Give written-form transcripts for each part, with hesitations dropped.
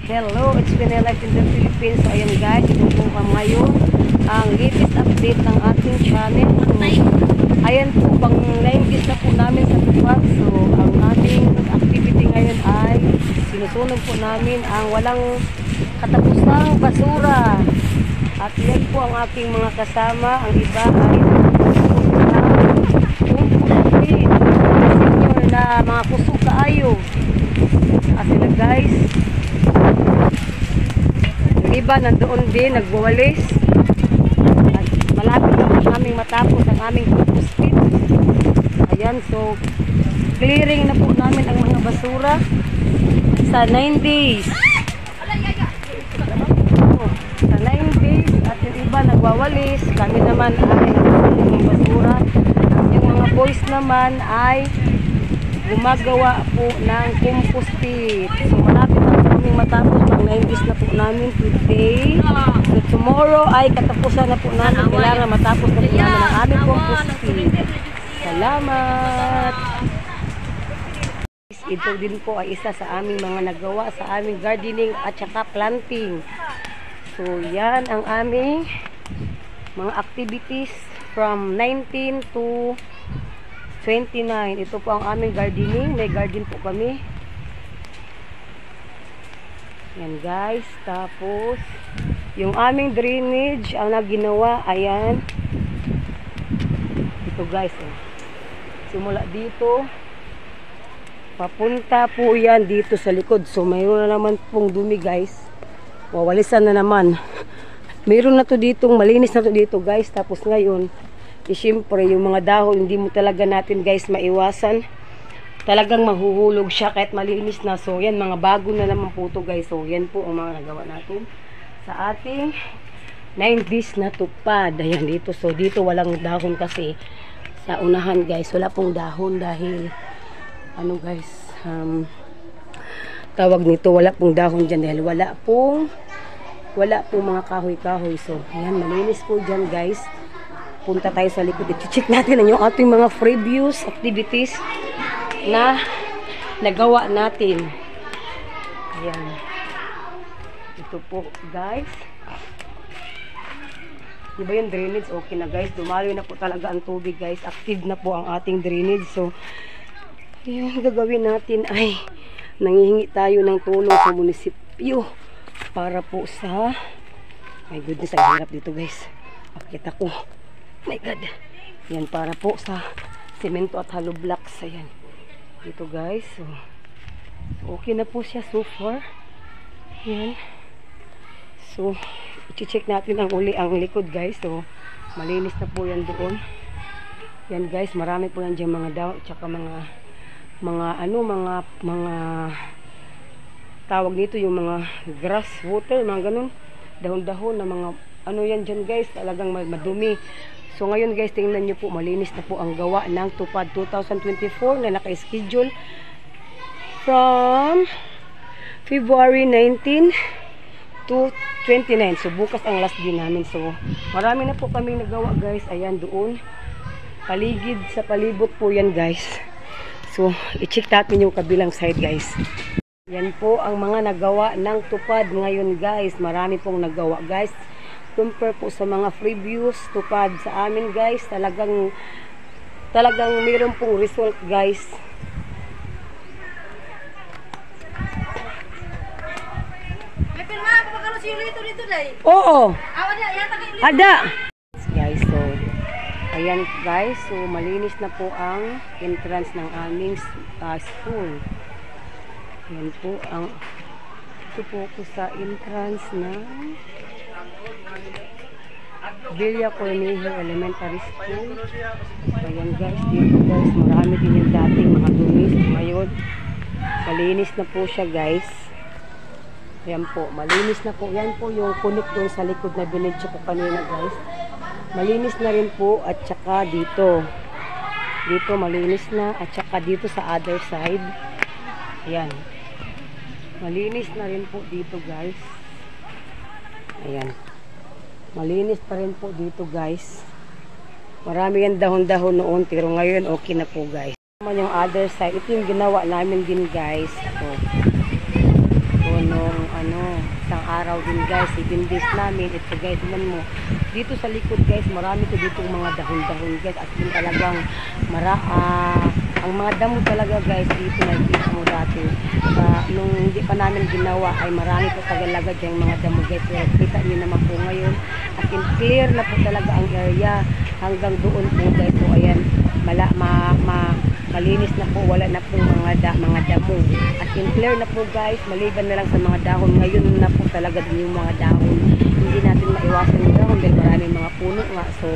Hello, it's Pinay Life in the Philippines. So, ayan guys, ito po ngayon ang latest update ng ating channel. So, ayan po, pang 90s na po namin sa tupad. So, ang ating activity ngayon ay sinusunog po namin ang walang katapusang basura. At yan po ang aking mga kasama. Ang iba ay senior na mga kusog kaayo. At sila guys, iba nandoon din, nagwawalis. At malapit na po naming matapos ang aming pupustit. Ayan, so clearing na po namin ang mga basura sa 9 days. Sa 9 days at yung iba nagwawalis. Kami naman ay ng basura. At yung mga boys naman ay gumagawa po ng compostit. So malapit na po kaming matapos. Pang 9 days na po namin today. So tomorrow ay katapusan na po namin. Kailangan matapos na po namin ang aming compostit. Salamat! Ito din po ay isa sa aming mga nagawa sa aming gardening at saka planting. So yan ang aming mga activities from 19 to 29. Ito po ang aming gardening. May garden po kami. Yan guys. Tapos, yung aming drainage, ang naginawa, ayan. Ito guys. Simula dito. Papunta po yan dito sa likod. So, mayroon na naman pong dumi guys. Wawalisan na naman. Mayroon na to dito. Malinis na to dito guys. Tapos ngayon, siyempre, yung mga dahon, hindi mo talaga natin guys maiwasan. Talagang mahuhulog siya kahit malinis na. So, yan, mga bago na naman po ito guys. So, yan po ang mga nagawa natin sa ating 9 days na tupad. Ayan, dito. So, dito walang dahon kasi sa unahan guys. Wala pong dahon dahil, ano guys, tawag nito, wala pong dahon dyan dahil wala pong mga kahoy-kahoy. So, ayan, malinis po dyan guys. Punta tayo sa likod. I-check natin yung ating mga previous activities na nagawa natin. Ayan. Ito po, guys. Diba yung drainage? Okay na, guys. Dumaloy na po talaga ang tubig, guys. Active na po ang ating drainage. So, yung gagawin natin ay nanghihingi tayo ng tulong sa munisipyo para po sa my goodness, ang hirap dito, guys. Pakita ko. My God. Yan para po sa semento at hollow blocks. Ayan. Dito guys. So, okay na po siya so far. Yan. So, i-check natin ang uli ang likod guys. So, malinis na po yan doon. Yan guys. Marami po yan dyan mga daw. Tsaka mga tawag dito yung mga grass, water, mga ganun. Dahon-dahon na mga ano yan dyan guys. Talagang madumi. So ngayon guys, tingnan nyo po, malinis na po ang gawa ng Tupad 2024 na naka-schedule from February 19 to 29. So bukas ang last day namin. So marami na po kami nagawa guys. Ayan doon. Paligid sa palibot po yan guys. So i-check natin yung kabilang side guys. Yan po ang mga nagawa ng Tupad ngayon guys. Marami pong nagawa guys. Compare po sa mga previous tupad sa amin guys, talagang mayroon pong result guys. May pirma pa pagkalo si Lito dito dai. Oo. Ada yata kay Lito. Ada. Guys, so ayan guys, so malinis na po ang entrance ng aming school. Ayan po ang ito po sa entrance ng Villa Cornejo Elementary School. Ayan guys, dito guys, marami din yung dating mga dumis. Ngayon, malinis na po siya guys. Ayan po, malinis na po. Yan po yung kunik doon sa likod na binidyo ko kanina guys. Malinis na rin po at saka dito. Dito malinis na at saka dito sa other side. Ayan. Malinis na rin po dito guys. Ayan. Malinis pa rin po dito guys. Marami yan dahon-dahon noon pero ngayon okay na po guys. Naman yung other side. Ito yung ginawa namin din guys. So nung isang araw din guys, 7 days namin. Ito guys, tingnan mo. Dito sa likod guys, marami ko dito mga dahon-dahon guys. At yun talagang ang mga damo talaga guys, dito nakikita mo dati. Nung hindi pa namin ginawa ay marami po tagalaga dyan mga damo guys. Pero kita nyo naman po ngayon. At in clear na po talaga ang area hanggang doon po guys. So ayan, malinis na po, wala na po mga damo. At in clear na po guys, maliban na lang sa mga dahon. Ngayon na po talaga din yung mga dahon. Hindi natin maiwasan yung dahon dahil maraming mga puno nga. So,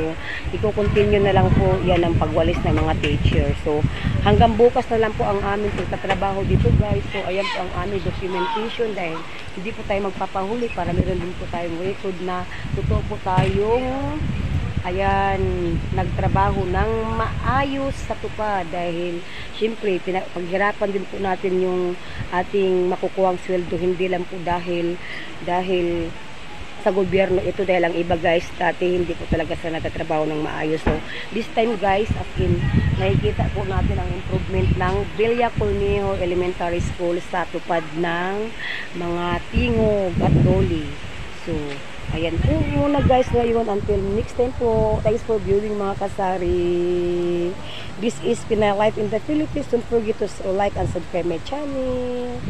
i-continue na lang po yan ang pagwalis ng mga teacher. So, hanggang bukas na lang po ang aming pagtatrabaho dito guys. So, ayan po ang aming documentation dahil hindi po tayo magpapahuli para meron din po tayong record na totoo po tayong nagtrabaho ng maayos sa tupa dahil syempre paghirapan din po natin yung ating makukuhang sweldo, hindi lang po dahil sa gobyerno ito, dahil ang iba guys dati hindi po talaga sa nagtatrabaho ng maayos. So this time guys, nakikita po natin ang improvement ng Villa Cornejo Elementary School sa tupad ng mga tingog at doli. So ayan po muna guys ngayon, until next time po. Thanks for viewing mga kasari. This is Pinay Life in the Philippines. Don't forget to like and subscribe my channel.